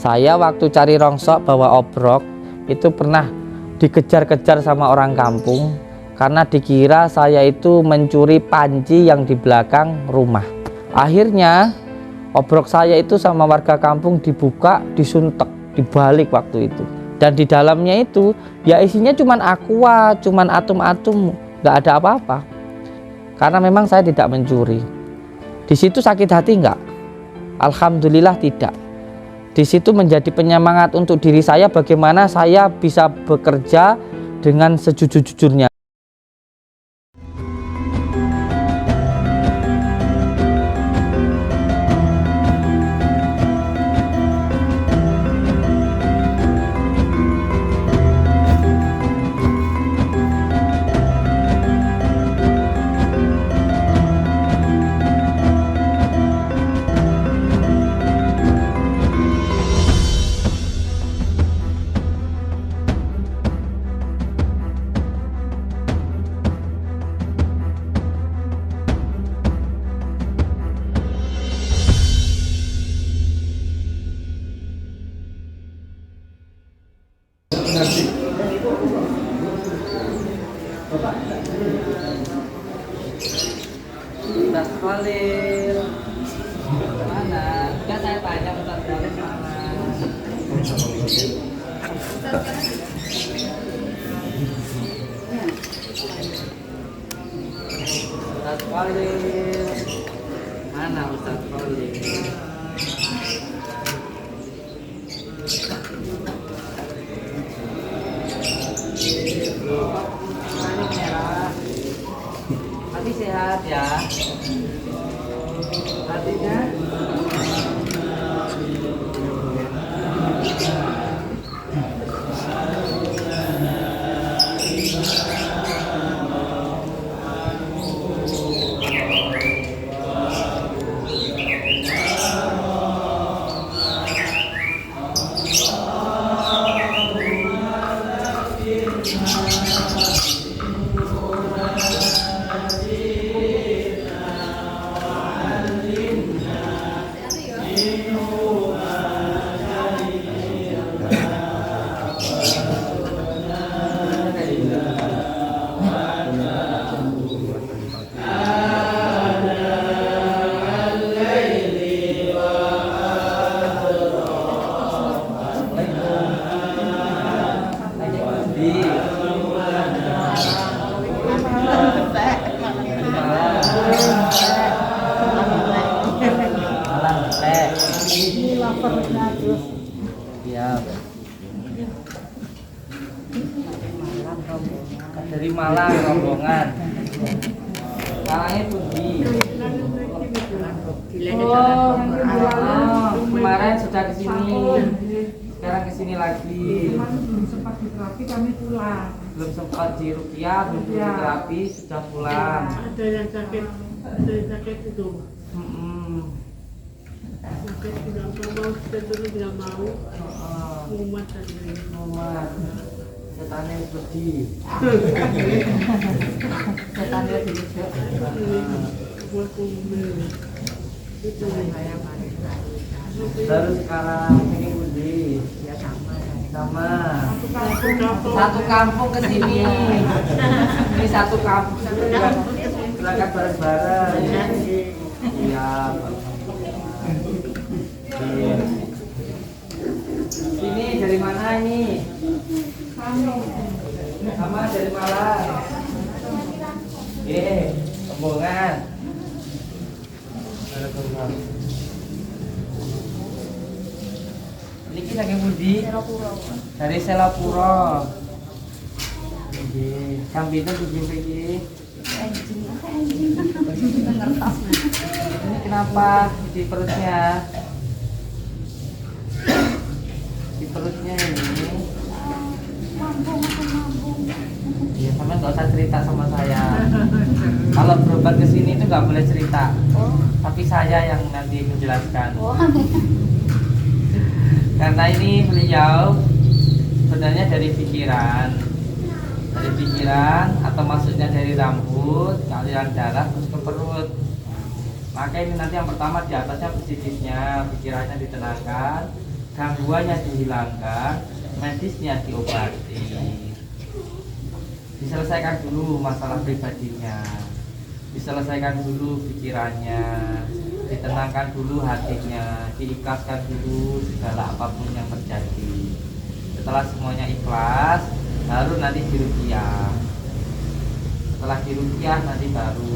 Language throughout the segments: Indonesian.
Saya waktu cari rongsok bawa obrok itu pernah dikejar-kejar sama orang kampung karena dikira saya itu mencuri panci yang di belakang rumah. Akhirnya obrok saya itu sama warga kampung dibuka, disuntek, dibalik waktu itu. Dan di dalamnya itu ya isinya cuman aqua, cuman atom-atom, nggak ada apa-apa. Karena memang saya tidak mencuri. Di situ sakit hati nggak? Alhamdulillah tidak. Di situ menjadi penyemangat untuk diri saya bagaimana saya bisa bekerja dengan sejujur-jujurnya. Ustaz Khalil mana? Enggak, saya tanya Ustaz Khalil mana? Ustaz Khalil mana Ustaz Khalil? Hati sehat ya. Hatinya ya. Dari Malang rombongan. Malangnya pergi. Oh, kemarin sudah ke sini. Sekarang ke sini lagi. Belum sempat diterapi kami pulang. Belum sempat di Rukiah, belum terapi, sudah pulang. Ada yang sakit itu. Sakit tidak mau, kita dulu tidak mau. Umat tadi. Umat. Setannya pergi. Setannya tidak. Buat kumil. Itu saya Baru sekarang ini Budi. Ya Sama. satu kampung ke sini. Ini satu kampung. Berangkat bareng-bareng. Iya. Ini dari mana ini? Sama dari Malang. Rombongan. Ini lagi Budi. Dari Selapuro. Kambingnya begini iki. Ini kenapa di perutnya? Di perutnya ini. Iya, sama nggak usah cerita sama saya. Kalau berobat ke sini itu nggak boleh cerita. Tapi saya yang nanti menjelaskan. Karena ini beliau sebenarnya dari pikiran atau maksudnya dari rambut, aliran darah terus ke perut. Maka ini nanti yang pertama di atasnya positifnya, pikirannya ditenangkan, gangguannya dihilangkan, medisnya diobati. Diselesaikan dulu masalah pribadinya, diselesaikan dulu pikirannya, ditenangkan dulu hatinya, diikhlaskan dulu segala apapun yang terjadi. Setelah semuanya ikhlas, baru nanti diruqyah. Setelah diruqyah nanti baru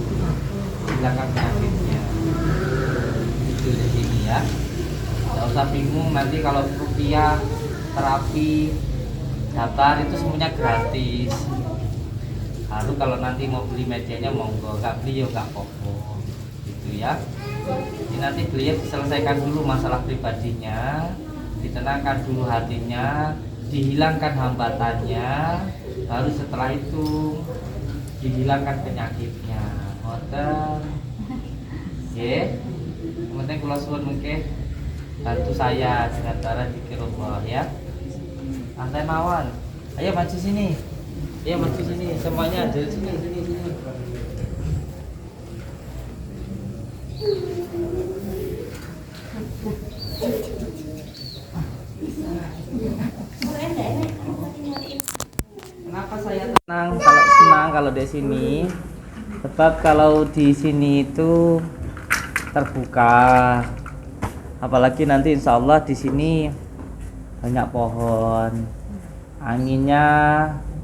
hilangkan penyakitnya. Itu di sini ya. Tidak usah bingung nanti kalau ruqyah, terapi, daftar itu semuanya gratis. Lalu kalau nanti mau beli medianya monggo, nggak beli ya nggak apa-apa, gitu ya. Jadi nanti beliau diselesaikan dulu masalah pribadinya, ditenangkan dulu hatinya, dihilangkan hambatannya, baru setelah itu dihilangkan penyakitnya. Ngoten. Nggih. Yang penting kula suwun mungkin bantu saya dengan cara dzikirullah ya. Santai mawon. Ayo maju sini. Ayo maju sini semuanya, sini. Kenapa saya senang kalau di sini? Sebab kalau di sini itu terbuka. Apalagi nanti insya Allah di sini banyak pohon, anginnya,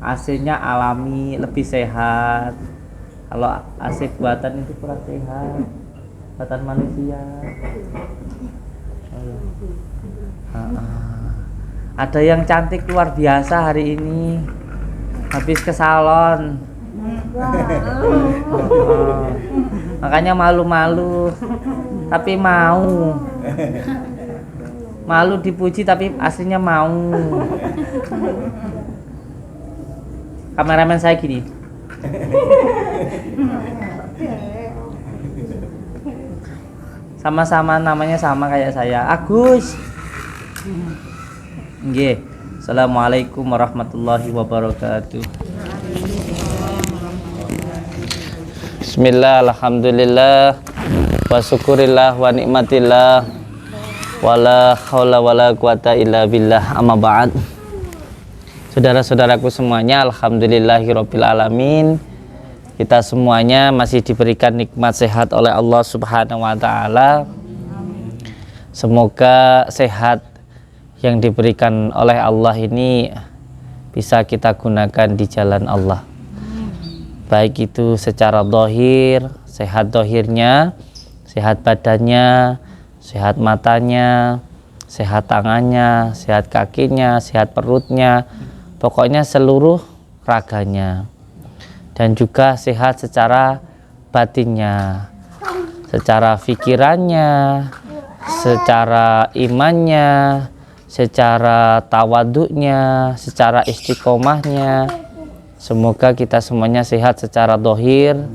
AC-nya alami, lebih sehat. Kalau AC buatan itu kurang sehat, buatan manusia. Ada yang cantik luar biasa hari ini, habis ke salon. Makanya malu-malu, tapi mau. Malu dipuji tapi aslinya mau. Kameramen saya gini. Sama-sama namanya sama kayak saya, Agus. Nggih. Assalamualaikum warahmatullahi wabarakatuh. Bismillah, alhamdulillah, wa syukurillah wa nikmatillah, wala haula wala quwata illa billah, amma ba'd. Saudara-saudaraku semuanya, alhamdulillahirabbil alamin. Kita semuanya masih diberikan nikmat sehat oleh Allah Subhanahu wa taala. Semoga sehat yang diberikan oleh Allah ini bisa kita gunakan di jalan Allah. Baik itu secara zahir, sehat zahirnya, sehat badannya, sehat matanya, sehat tangannya, sehat kakinya, sehat perutnya, pokoknya seluruh raganya. Dan juga sehat secara batinnya, secara pikirannya, secara imannya, secara tawaduknya, secara istiqomahnya. Semoga kita semuanya sehat secara zahir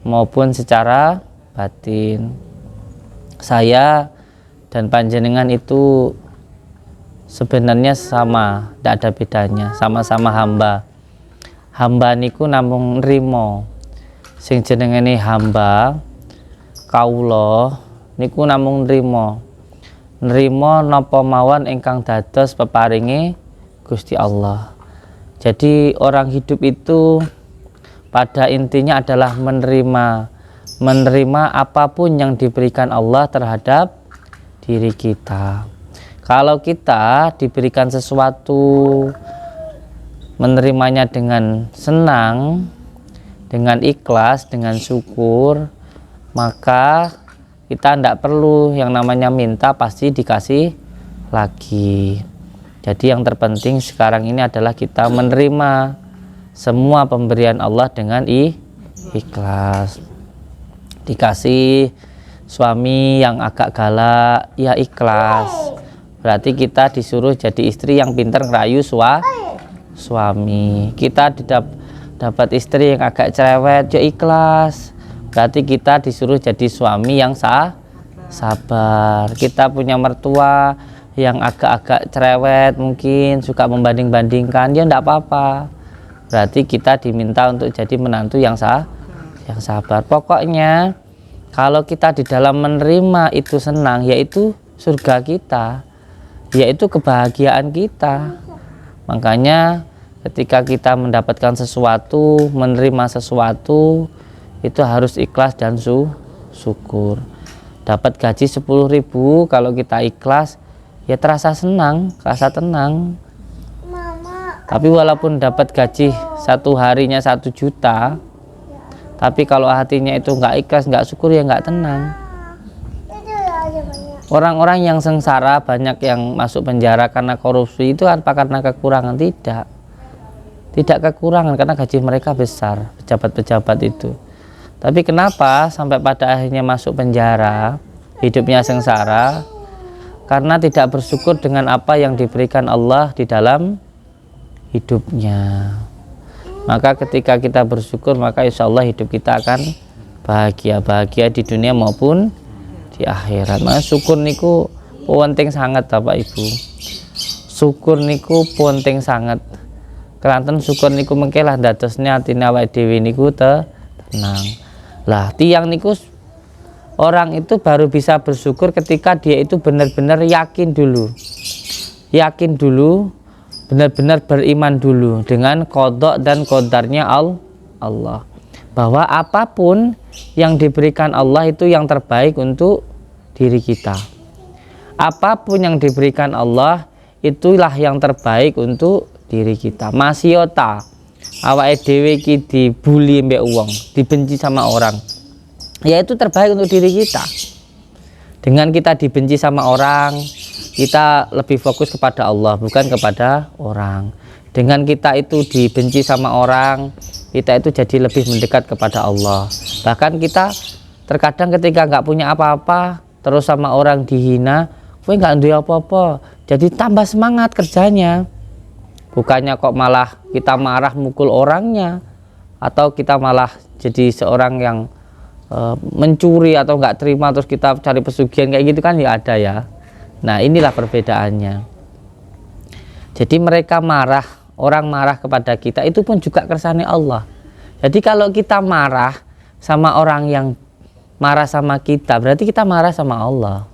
maupun secara batin. Saya dan panjenengan itu sebenarnya sama, tidak ada bedanya, sama-sama hamba. Hamba niku namung nrimo. Sing jenengane hamba kawula niku namung nrimo. Nrimo napa mawon ingkang dados peparinge Gusti Allah. Jadi orang hidup itu pada intinya adalah menerima apapun yang diberikan Allah terhadap diri kita. Kalau kita diberikan sesuatu, menerimanya dengan senang, dengan ikhlas, dengan syukur, maka kita tidak perlu yang namanya minta, pasti dikasih lagi. Jadi yang terpenting sekarang ini adalah kita menerima semua pemberian Allah dengan ikhlas. Dikasih suami yang agak galak, ya ikhlas. Berarti kita disuruh jadi istri yang pintar ngerayu suami. Kita dapat istri yang agak cerewet, ya ikhlas. Berarti kita disuruh jadi suami yang sabar. Kita punya mertua yang agak-agak cerewet, mungkin suka membanding-bandingkan, ya enggak apa-apa. Berarti kita diminta untuk jadi menantu yang sabar. Pokoknya kalau kita di dalam menerima itu senang, yaitu surga kita. yaitu kebahagiaan kita. Makanya ketika kita mendapatkan sesuatu, menerima sesuatu, itu harus ikhlas dan syukur. Dapat gaji 10.000, kalau kita ikhlas ya terasa senang, terasa tenang. Tapi walaupun dapat gaji satu harinya 1 juta, tapi kalau hatinya itu nggak ikhlas, nggak syukur, ya nggak tenang. Orang-orang yang sengsara, banyak yang masuk penjara karena korupsi, itu apa karena kekurangan? Tidak kekurangan, karena gaji mereka besar, pejabat-pejabat itu. Tapi kenapa sampai pada akhirnya masuk penjara, hidupnya sengsara? Karena tidak bersyukur dengan apa yang diberikan Allah di dalam hidupnya. Maka ketika kita bersyukur, maka insya Allah hidup kita akan bahagia di dunia maupun di akhirat. Maka syukur niku penting sangat Bapak Ibu. Syukur niku penting sangat. Kelanten syukur niku mengkelah dadosnya atine awake dhewe niku tenang. Lah tiang niku, orang itu baru bisa bersyukur ketika dia itu benar-benar yakin dulu, benar-benar beriman dulu dengan qada dan qadarnya Allah, bahwa apapun yang diberikan Allah itu yang terbaik untuk diri kita. Apapun yang diberikan Allah itulah yang terbaik untuk diri kita. Masyota awake dhewe iki dibuli mbek wong, dibenci sama orang, ya itu terbaik untuk diri kita. Dengan kita dibenci sama orang, kita lebih fokus kepada Allah, bukan kepada orang. Dengan kita itu dibenci sama orang, kita itu jadi lebih mendekat kepada Allah. Bahkan kita terkadang ketika nggak punya apa-apa, terus sama orang dihina, kowe nggak duwe apa-apa, jadi tambah semangat kerjanya. Bukannya kok malah kita marah mukul orangnya, atau kita malah jadi seorang yang mencuri atau nggak terima terus kita cari pesugihan kayak gitu kan, ya ada ya. Nah inilah perbedaannya. Jadi mereka marah, orang marah kepada kita itu pun juga kersane Allah. Jadi kalau kita marah sama orang yang marah sama kita, berarti kita marah sama Allah.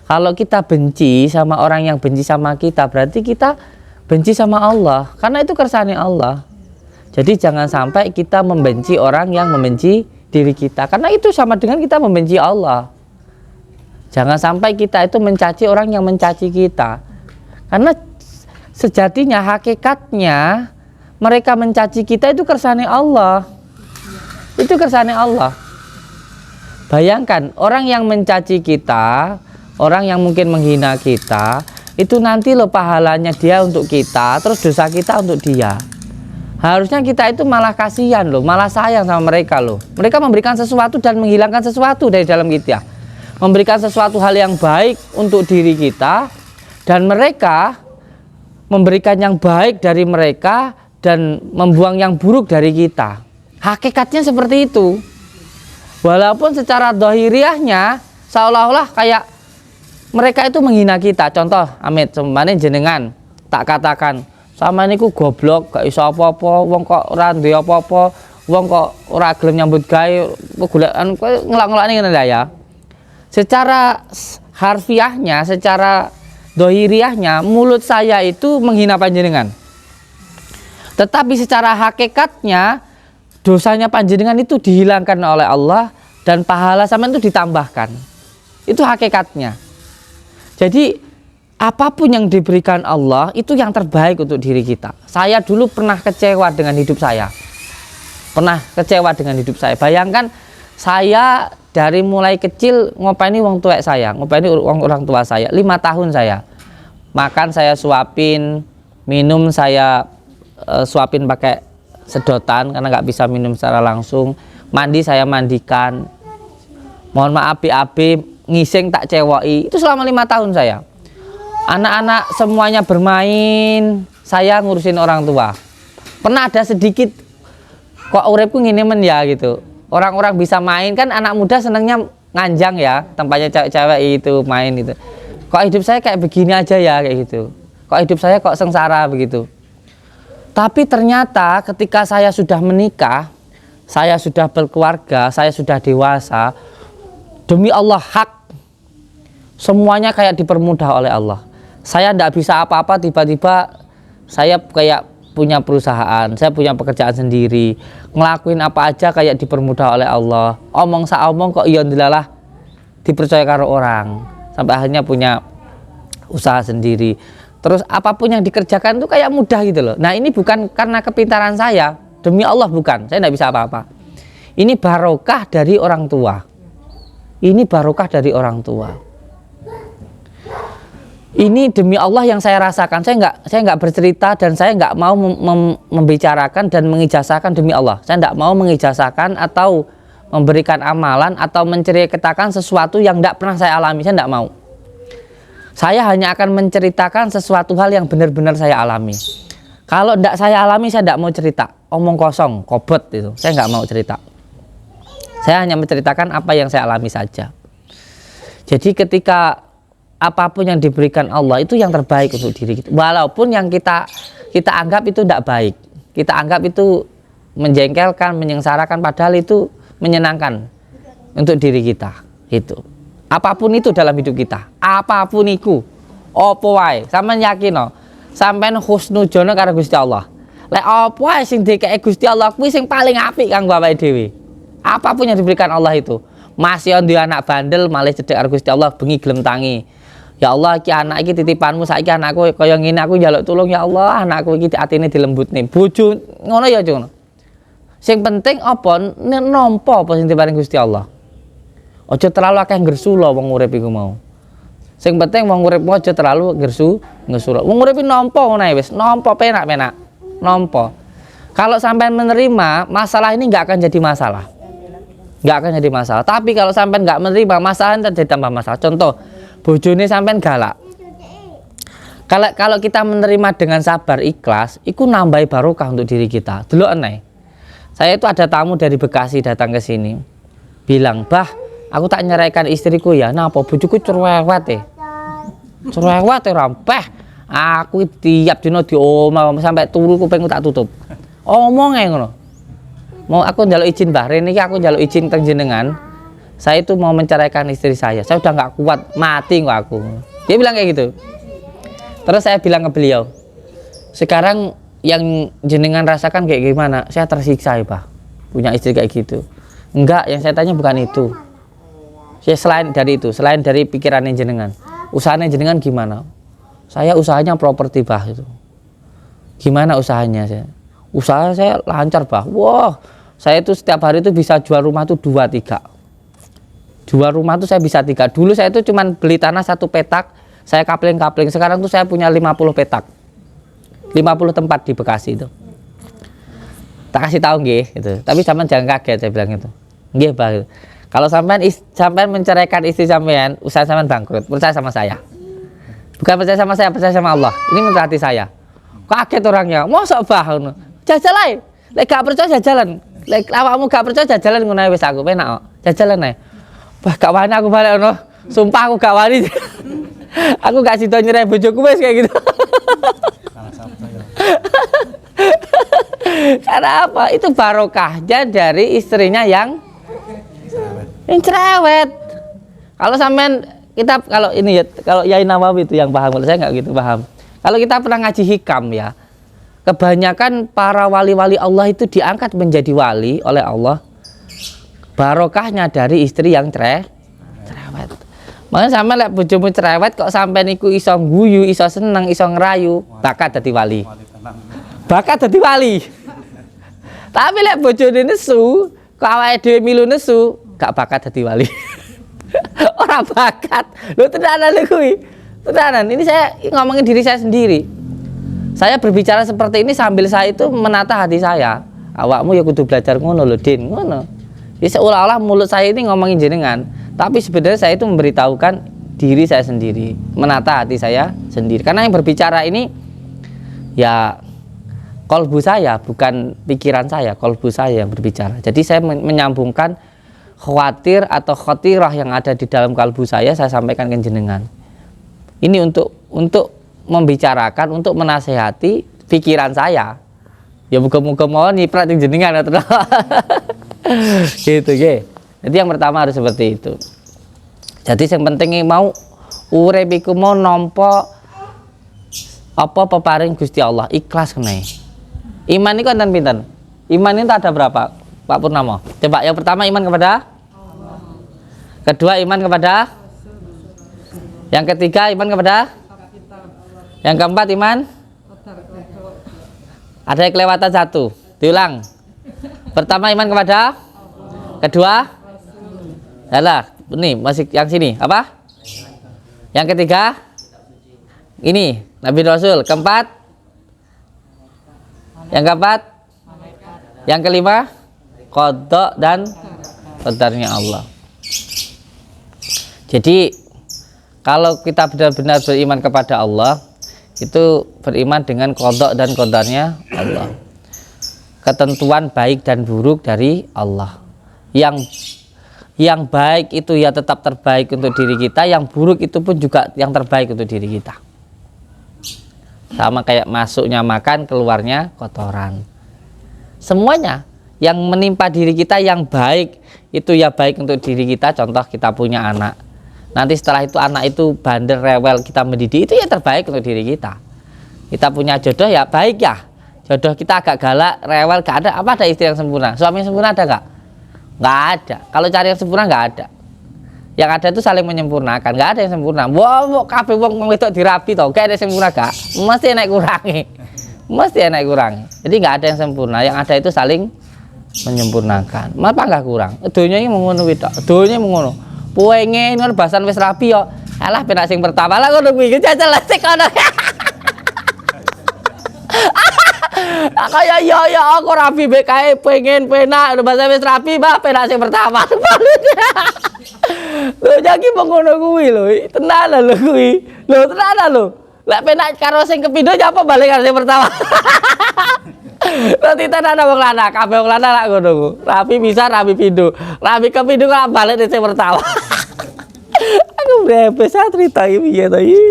Kalau kita benci sama orang yang benci sama kita, berarti kita benci sama Allah, karena itu kersane Allah. Jadi jangan sampai kita membenci orang yang membenci diri kita, karena itu sama dengan kita membenci Allah. Jangan sampai kita itu mencaci orang yang mencaci kita, karena sejatinya hakikatnya mereka mencaci kita itu kersane Allah. Itu kersane Allah. Bayangkan orang yang mencaci kita, orang yang mungkin menghina kita, itu nanti loh pahalanya dia untuk kita, terus dosa kita untuk dia. Harusnya kita itu malah kasihan loh, malah sayang sama mereka loh. Mereka memberikan sesuatu dan menghilangkan sesuatu dari dalam kita, memberikan sesuatu hal yang baik untuk diri kita, dan mereka memberikan yang baik dari mereka dan membuang yang buruk dari kita. Hakikatnya seperti itu. Walaupun secara dohiriahnya seolah-olah kayak mereka itu menghina kita. Contoh, amit sembane jenengan tak katakan, sama ini ku goblok, gak iso apa-apa, wong kok ora duwe apa-apa, wong kok ora gelem nyambut gawe, goleken ngelak-ngelakne ngene ya. Secara harfiahnya, secara dohiriahnya, mulut saya itu menghina panjenengan. Tetapi secara hakikatnya, dosanya panjenengan itu dihilangkan oleh Allah dan pahala sampean itu ditambahkan. Itu hakikatnya. Jadi apapun yang diberikan Allah itu yang terbaik untuk diri kita. Saya dulu pernah kecewa dengan hidup saya. Bayangkan saya dari mulai kecil ngopeni wong tua saya, ngopeni orang tua saya, 5 tahun saya. Makan saya suapin, minum saya suapin pakai sedotan karena nggak bisa minum secara langsung. Mandi saya mandikan. Mohon maaf BAB, ngising tak cewoki. Itu selama 5 tahun saya. Anak-anak semuanya bermain, saya ngurusin orang tua. Pernah ada sedikit kok uripku ngene men ya gitu. Orang-orang bisa main kan, anak muda senangnya nganjang ya, tempatnya cewek-cewek itu main itu. Kok hidup saya kayak begini aja ya kayak gitu. Kok hidup saya kok sengsara begitu. Tapi ternyata ketika saya sudah menikah, saya sudah berkeluarga, saya sudah dewasa, demi Allah hak semuanya kayak dipermudah oleh Allah. Saya ndak bisa apa-apa, tiba-tiba saya kayak punya perusahaan, saya punya pekerjaan sendiri, ngelakuin apa aja kayak dipermudah oleh Allah. Omong saomong kok iya ndilalah dipercaya karo orang, sampai akhirnya punya usaha sendiri. Terus apapun yang dikerjakan itu kayak mudah gitu loh. Nah ini bukan karena kepintaran saya, demi Allah bukan, saya ndak bisa apa-apa. Ini barokah dari orang tua. Ini barokah dari orang tua. Ini demi Allah yang saya rasakan. Saya nggak bercerita dan saya nggak mau membicarakan dan mengijazahkan demi Allah. Saya nggak mau mengijazahkan atau memberikan amalan atau menceritakan sesuatu yang nggak pernah saya alami. Saya nggak mau. Saya hanya akan menceritakan sesuatu hal yang benar-benar saya alami. Kalau nggak saya alami, saya nggak mau cerita. Omong kosong, kobot itu. Saya nggak mau cerita. Saya hanya menceritakan apa yang saya alami saja. Jadi ketika apapun yang diberikan Allah itu yang terbaik untuk diri kita. Walaupun yang kita anggap itu tidak baik, kita anggap itu menjengkelkan, menyengsarakan, padahal itu menyenangkan untuk diri kita. Itu. Apapun itu dalam hidup kita, apapun itu, opo wae, sampean yakin no, sampean husnujono karo Gusti Allah. Lek opo wae sing dikek Gusti Allah kuwi sing paling apik kanggo awake dhewe. Apapun yang diberikan Allah itu, masih on di anak bandel malah cedek karo Gusti Allah bengi gelem tangi. Ya Allah, iki anak iki titipanmu, saiki anakku kaya ngene aku njaluk tulung ya Allah, anakku iki atine dilembutne. Bojo ngono ya, Cung. Sing penting apa nampa apa sing diparing Gusti Allah. Aja terlalu akeh ngersula wong urip iku mau. Sing penting wong urip aja terlalu ngersula. Wong urip nampa ngono ae wis, nampa penak-penak. Nampa. Kalau sampai menerima, masalah ini enggak akan jadi masalah. Enggak akan jadi masalah. Tapi kalau sampai enggak menerima, masalah jadi tambah masalah. Contoh, bojone sampean galak. Kalau kita menerima dengan sabar ikhlas, itu nambahi barokah untuk diri kita. Delok aneh. Saya itu ada tamu dari Bekasi datang ke sini. Bilang, "Bah, aku tak nyeraikan istriku ya. Napa bojoku cerewet e. Cerewet e rampeh. Aku tiap dino di omah sampai turu kuping tak tutup." Omong ae ngono. Mau aku njaluk izin Mbah Rene iki, aku njaluk izin teng jenengan. Saya itu mau menceraikan istri saya. Saya udah nggak kuat, mati kok aku. Dia bilang kayak gitu. Terus saya bilang ke beliau, sekarang yang jenengan rasakan kayak gimana? Saya tersiksa ya Pak, punya istri kayak gitu. Enggak, yang saya tanya bukan itu. Saya selain dari itu, selain dari pikirannya jenengan, usahanya jenengan gimana? Saya usahanya properti Bah itu. Gimana usahanya saya? Usaha saya lancar Bah. Wah, saya itu setiap hari itu bisa jual rumah tuh 2-3. Jual rumah tuh saya bisa 3. Dulu saya itu cuman beli tanah 1 petak, saya kapling-kapling. Sekarang tuh saya punya 50 petak. 50 tempat di Bekasi itu. Tak kasih tahu nggih gitu. Tapi sampean jangan kaget saya bilang itu. Nggih, Pak. Kalau sampean menceraikan istri sampean, usaha sampean bangkrut. Percaya sama saya. Bukan percaya sama saya, percaya sama Allah. Ini menurut hati saya. Kaget orangnya. Mosok Bah ngono. Jajal ae. Lek gak percaya jajalan. Lek awakmu gak percaya jajalan ngono ae wis aku penak kok. Jajalan ae. Wah, gak wani aku balik ono. Sumpah aku gak wani. Aku gak sida nyerai bojoku wis kayak gitu. Karena apa? Itu barokahnya dari istrinya yang cerewet. Kalau sampean kita kalau ini ya, kalau Yai Nawawi itu yang paham, kalau saya nggak gitu paham. Kalau kita pernah ngaji hikam ya, kebanyakan para wali-wali Allah itu diangkat menjadi wali oleh Allah. Barokahnya dari istri yang cerewet. Makanya sampe lek bojomu cerewet kok sampean iku iso guyu, iso seneng, iso ngerayu, bakat dadi wali. Bakat dadi wali. Tapi lek bojone nesu, kok awake dhewe milu nesu, gak bakat dadi wali. Ora bakat. Lho tenanan lho kuwi. Tenanan. Ini saya ngomongin diri saya sendiri. Saya berbicara seperti ini sambil saya itu menata hati saya. Awakmu ya kudu belajar ngono lho, Din, ngono. Ya seolah-olah mulut saya ini ngomongin jenengan. Tapi sebenarnya saya itu memberitahukan diri saya sendiri, menata hati saya sendiri. Karena yang berbicara ini ya kolbu saya, bukan pikiran saya, kolbu saya yang berbicara. Jadi saya menyambungkan khawatir atau khotirah yang ada di dalam kalbu saya sampaikan ke jenengan. Ini untuk membicarakan, untuk menasehati pikiran saya. Ya muga-muga mau nyiprat jenengan atau gitu ge. Jadi yang pertama harus seperti itu. Jadi yang penting mau urip iku mau nampa Apa peparing Gusti Allah ikhlas kenai. Iman itu enten pinten? Iman itu ada berapa? Pak Purnomo. Coba yang pertama iman kepada Allah. Kedua iman kepada. Yang ketiga iman kepada. Yang keempat iman. Ada yang kelewatan satu. Diulang. Pertama iman kepada. Kedua. Yalah, ini masih yang sini. Apa? Yang ketiga. Ini Nabi Rasul. Keempat. Yang keempat. Yang kelima. Qada dan qadarnya Allah. Jadi kalau kita benar-benar beriman kepada Allah, itu beriman dengan qada dan qadarnya Allah. Ketentuan baik dan buruk dari Allah. Yang baik itu ya tetap terbaik untuk diri kita, yang buruk itu pun juga yang terbaik untuk diri kita. Sama kayak masuknya makan, keluarnya kotoran. Semuanya yang menimpa diri kita yang baik itu ya baik untuk diri kita. Contoh kita punya anak, nanti setelah itu anak itu bandel, rewel, kita mendidik, itu ya terbaik untuk diri kita. Kita punya jodoh ya baik ya, jodoh kita agak galak, rewel, gak ada. Apa ada istri yang sempurna? Suami yang sempurna ada gak? Gak ada. Kalau cari yang sempurna gak ada. Yang ada itu saling menyempurnakan, gak ada yang sempurna. Wah, kabeh wong wedok dirapi toh, gak ada yang sempurna gak? Mesti enak kurangi. Mesti enak kurangi. Jadi gak ada yang sempurna, yang ada itu saling menyempurnakan. Mapa enggak kurang? Donya iki ngono kuwi tok. Donya ngono. Pengen ngono bahasan wis rapi yo. Alah penak sing pertama lah ngono kuwi. Jajal sik kono. Kaya yo aku rapi bae kae pengen penak bahasan wis rapi bah penak sing pertama. Lho jaki ngono kuwi lho. Tenan lho kuwi. Lho tenan lho. Lek penak karo sing kepindho apa balik karo sing pertama. Nanti tenan wong lanang, kabeh wong lanang lak ngono ku. Rapi bisa, rapi pindho. Rapi kepindho kok balik sing pertama. Aku brepes cerita iki piye to iki.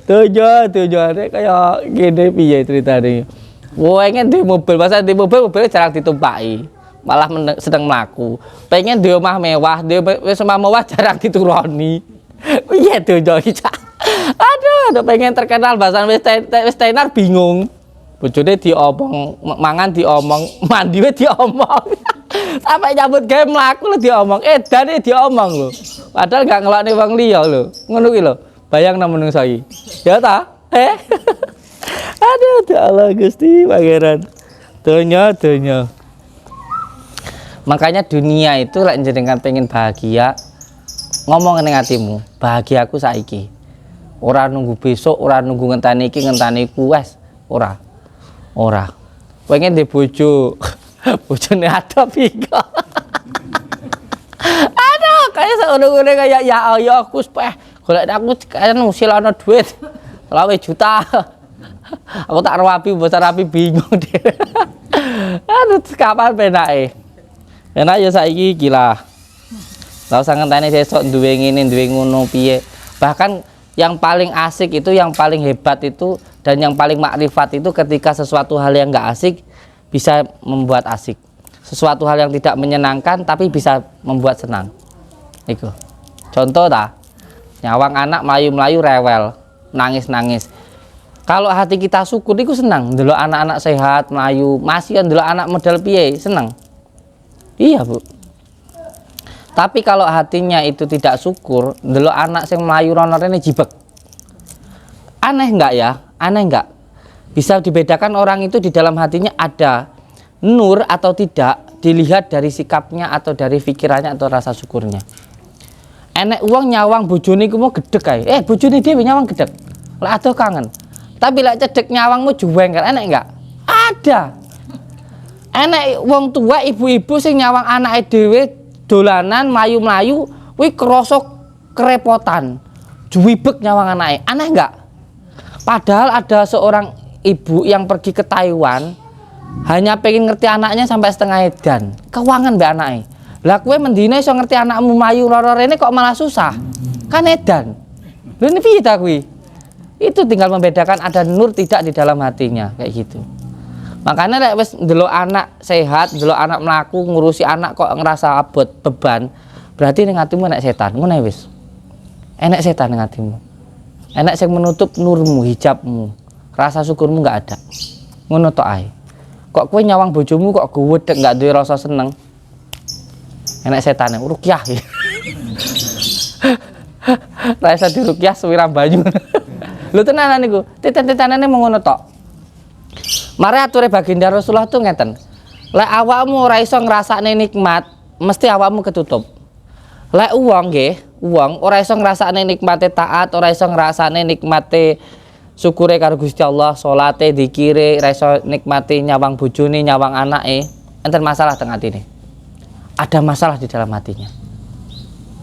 Tujuane kaya ngene piye critane. Pengen di mobil, masa di mobil jarang ditumpaki. Malah sedang mlaku. Pengen di omah mewah, di wis omah mewah jarang dituruni. Piye dojo iki, Cak? Aduh, pengen terkenal bahasan wis tenar bingung. Bojone diomong, mangan diomong, mandi wis diomong. Sampai nyambut gawe mlaku lho diomong, edane diomong lho. Padahal gak ngelokne wong liya lho. Ngono ki lho. Bayangno menungso iki. Ya ta? Aduh, ya Allah Gusti Pangeran. Donya. Makanya dunia itu lek jenengan pengen bahagia, ngomong ning atimu, bahagiaku saiki. Ora nunggu besok, ora nunggu ngenteni iki, ngenteni iku wes, ora. Pengen di bojo. Bojone ada pika. Aduh, kayak seune-une kayak ya aku peh golek aku kan silana duit 20 juta. Aku tak rapi, bocah rapi bingung deh. Aduh, kapan penake? Enak ya saiki gila. Lah usah ngenteni sesuk duwe ngene, duwe ngono piye. Bahkan yang paling asik itu, yang paling hebat itu, dan yang paling makrifat itu ketika sesuatu hal yang enggak asik bisa membuat asik. Sesuatu hal yang tidak menyenangkan tapi bisa membuat senang. Iku. Contoh ta, nyawang anak melayu-melayu rewel, nangis-nangis. Kalau hati kita syukur iku senang, ndelok anak-anak sehat melayu, masih kan ndelok anak model piye, senang. Iya, Bu. Tapi kalau hatinya itu tidak syukur, ndelok anak sing melayu rono rene jibek. Aneh enggak ya? Aneh enggak? Bisa dibedakan orang itu di dalam hatinya ada nur atau tidak dilihat dari sikapnya atau dari pikirannya atau rasa syukurnya. Enek uang nyawang bojone iku mau gedeg kae. Bojone dhewe nyawang gedeg. Lah adoh kangen. Tapi lek cedek nyawangmu juweng kan enek enggak? Ada. Enek wong tua ibu-ibu sing nyawang anake dhewe dolanan mlayu-mlayu kuwi krasa kerepotan. Juwibek nyawang anake. Aneh enggak? Padahal ada seorang ibu yang pergi ke Taiwan hanya pengen ngerti anaknya sampai setengah edan. Kewangan mbak anaknya. Lah kowe mendine iso ngerti anakmu mlayu loro rene kok malah susah. Kan edan. Lha ini piye ta kuwi? Itu tinggal membedakan ada nur tidak di dalam hatinya kayak gitu. Makanya lek wis ndelok anak sehat, ndelok anak mlaku, ngurusi anak kok ngerasa abot beban, berarti ning atimu enek setan. Ngono wis. Enek setan ning atimu. Enek sing menutup nurmu, hijabmu. rasa syukurmu nggak ada. Ngono tok ae. Kok kowe nyawang bojomu kok guwedhek nggak duwe rasa seneng. Enek setane rukyah. Rasa dirukyah suwiram banyu. Lho tenanan niku, titen-titenane mung ngono tok. Mare ature baginda Rasulullah tuh ngeten. Lek awakmu ora iso ngrasakne nikmat, mesti awakmu ketutup. Lek wong nggih, wong ora iso ngrasakne nikmate taat, ora iso ngrasakne nikmate syukure karo Gusti Allah, salate, dzikire, ora iso nikmati nyawang bojone, nyawang anake, enten masalah teng atine. Ada masalah di dalam hatinya.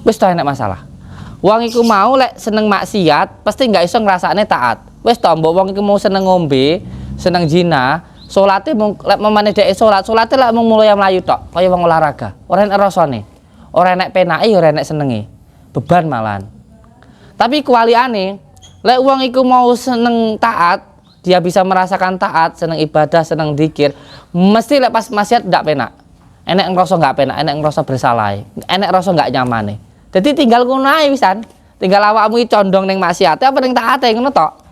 Wis ta enek masalah. Wong iku mau lek seneng maksiat, pasti nggak iso ngrasakne taat. Wis ta mbok wong iku mau seneng ngombe, seneng zina, salate mung lek memane dhek salate lek mung mulai mlayu tok, kaya wong olahraga. Ora enek rasane. Ora enek penake, ora enek senenge. Beban malahan. Tapi kualiane, lek wong iku mau seneng taat, dia bisa merasakan taat, seneng ibadah, seneng zikir, mesti lek pas maksiat ndak penak. Enek ngrasa nggak penak, enek ngrasa bersalah, enek rasa nggak nyamane. Jadi tinggal ngono ae wisan. Tinggal awakmu condong ning maksiate apa ning taate ngono tok.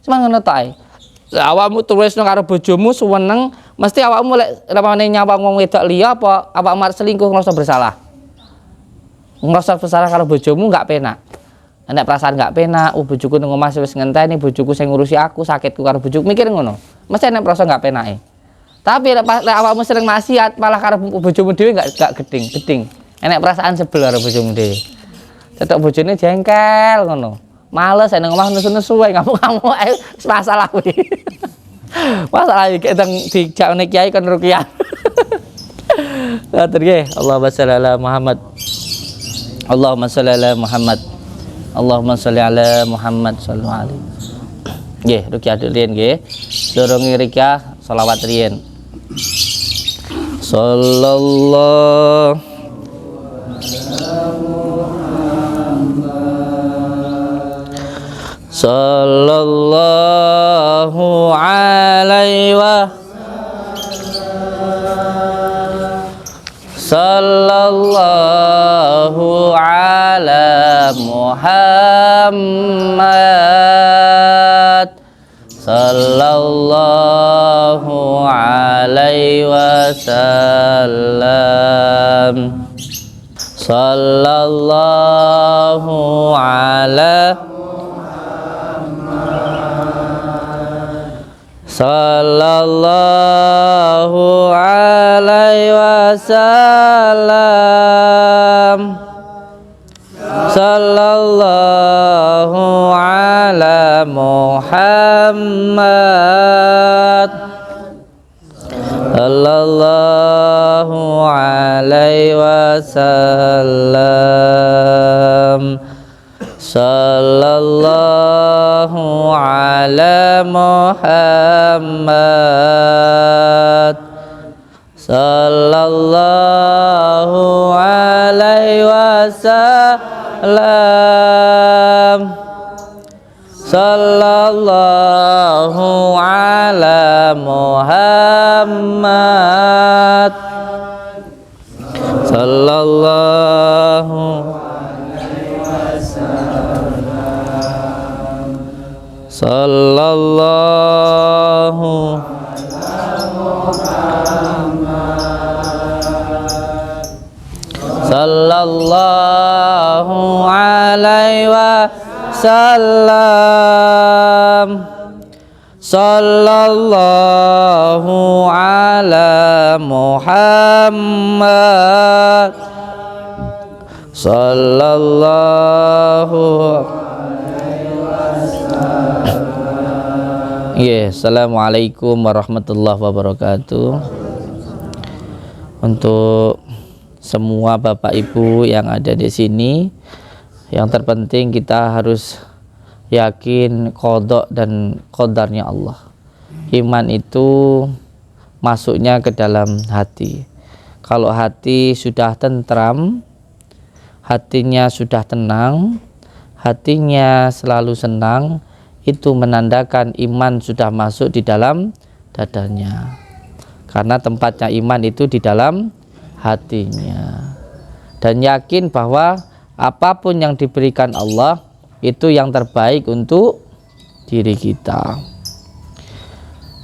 Cuma ngono tok ae. Awakmu terus karo bojomu suweneng, mesti awakmu lek ramane nyawang wong wedok liya apa awakmu arep selingkuh ngrasa bersalah. Ngrasa bersalah karo bojomu enggak penak. Enek perasaan enggak penak, bojoku nang omah wis ngenteni, bojoku sing ngurusi aku, sakitku karo bojoku, mikir ngono. Mesti enek perasaan enggak penake. Tapi lek awakmu sering maksiat malah karo bojomu dhewe enggak geding. Enek perasaan sebel karo bojomu dhewe. Cetok bojone jengkel ngono. Males nang omah nesu-nesu wae ngamuk-ngamuk ae masalah kuwi. Masalah iki teng dijakne kiai kon ruqyah. Ngatur nggih. Allahumma shalli ala Muhammad. Allahumma shalli ala Muhammad. Allahumma shalli ala Muhammad sallallahu alaihi. Nggih, ruqyah riyen nggih. Durunge ruqyah selawat riyen. Sallallahu sallallahu alaihi wa sallallahu ala Muhammad sallallahu alaihi wasallam sallallahu ala sallallahu alaihi wasallam sallallahu ala Muhammad sallallahu alaihi wasallam sallallahu ala Muhammad sallallahu alaihi wasallam sallallahu ala Muhammad sallallahu sallallahu sallallahu alaihi wasallam sallallahu ala Muhammad sallallahu yeah. Assalamualaikum warahmatullahi wabarakatuh. Untuk semua Bapak Ibu yang ada di sini, yang terpenting kita harus yakin qada dan qadarnya Allah. Iman itu masuknya ke dalam hati. Kalau hati sudah tentram, hatinya sudah tenang, hatinya selalu senang, itu menandakan iman sudah masuk di dalam dadanya. Karena tempatnya iman itu di dalam hatinya. Dan yakin bahwa apapun yang diberikan Allah itu yang terbaik untuk diri kita.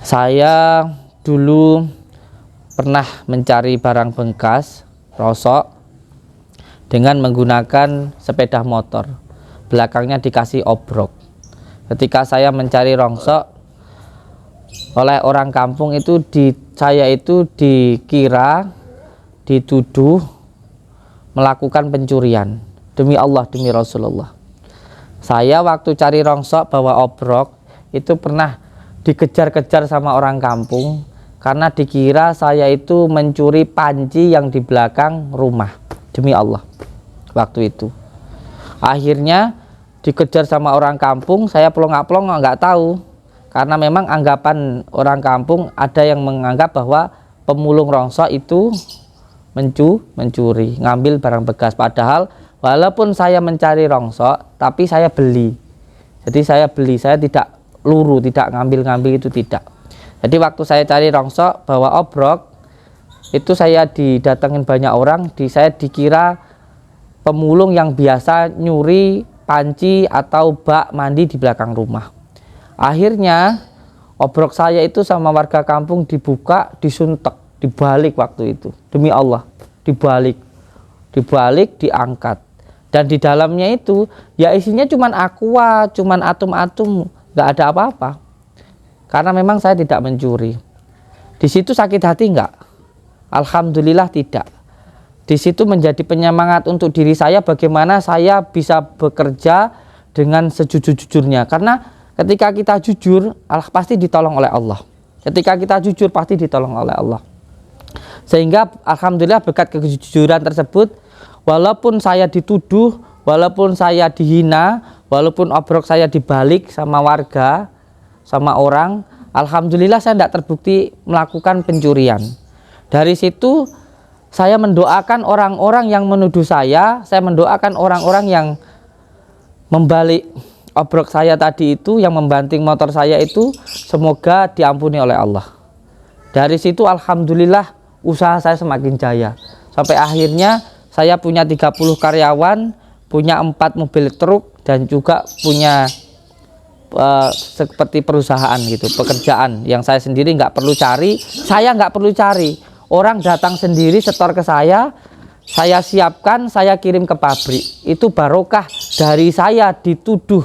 Saya dulu pernah mencari barang bekas, rosok, dengan menggunakan sepeda motor. Belakangnya dikasih obrok. Ketika saya mencari rongsok oleh orang kampung itu, saya itu dikira, dituduh melakukan pencurian. Demi Allah, demi Rasulullah. Saya waktu cari rongsok bawa obrok itu pernah dikejar-kejar sama orang kampung karena dikira saya itu mencuri panci yang di belakang rumah. Demi Allah, waktu itu akhirnya dikejar sama orang kampung. Saya pelongak-pelongak nggak tahu, karena memang anggapan orang kampung ada yang menganggap bahwa pemulung rongsok itu mencuri, ngambil barang bekas. Padahal walaupun saya mencari rongsok, tapi saya beli. Jadi saya beli, saya tidak luru, tidak ngambil-ngambil, itu tidak. Jadi waktu saya cari rongsok bawa obrok itu, saya didatengin banyak orang, saya dikira pemulung yang biasa nyuri panci atau bak mandi di belakang rumah. Akhirnya obrok saya itu sama warga kampung dibuka, disuntek, dibalik waktu itu. Demi Allah, dibalik, diangkat. Dan di dalamnya itu ya isinya cuman aqua, cuman atom-atom, nggak ada apa-apa. Karena memang saya tidak mencuri. Di situ sakit hati nggak? Alhamdulillah tidak. Di situ menjadi penyemangat untuk diri saya bagaimana saya bisa bekerja dengan sejujur-jujurnya. Karena ketika kita jujur, Allah pasti ditolong oleh Allah. Ketika kita jujur pasti ditolong oleh Allah. Sehingga alhamdulillah berkat kejujuran tersebut, walaupun saya dituduh, walaupun saya dihina, walaupun obrok saya dibalik sama warga, sama orang, alhamdulillah saya tidak terbukti melakukan pencurian. Dari situ saya mendoakan orang-orang yang menuduh saya mendoakan orang-orang yang membalik obrok saya tadi itu, yang membanting motor saya itu, semoga diampuni oleh Allah. Dari situ alhamdulillah usaha saya semakin jaya. Sampai akhirnya saya punya 30 karyawan, punya 4 mobil truk, dan juga punya seperti perusahaan gitu, pekerjaan yang saya sendiri nggak perlu cari. Saya nggak perlu cari. Orang datang sendiri setor ke saya siapkan, saya kirim ke pabrik. Itu barokah dari saya dituduh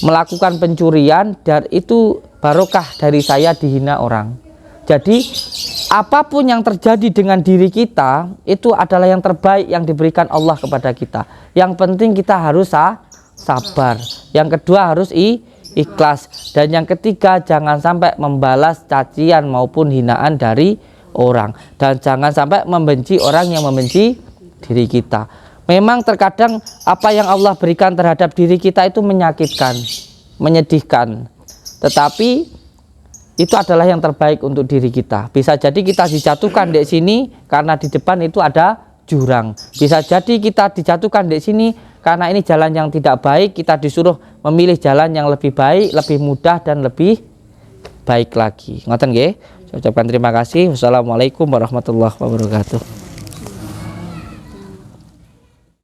melakukan pencurian, dan itu barokah dari saya dihina orang. Jadi apapun yang terjadi dengan diri kita itu adalah yang terbaik yang diberikan Allah kepada kita. Yang penting kita harus sabar. Yang kedua harus ikhlas. Dan yang ketiga jangan sampai membalas cacian maupun hinaan dari orang, dan jangan sampai membenci orang yang membenci diri kita. Memang terkadang apa yang Allah berikan terhadap diri kita itu menyakitkan, menyedihkan, tetapi itu adalah yang terbaik untuk diri kita. Bisa jadi kita dijatuhkan di sini karena di depan itu ada jurang. Bisa jadi kita dijatuhkan di sini karena ini jalan yang tidak baik, kita disuruh memilih jalan yang lebih baik, lebih mudah, dan lebih baik lagi. Ngoten nggih? Saya ucapkan terima kasih. Wassalamualaikum warahmatullahi wabarakatuh.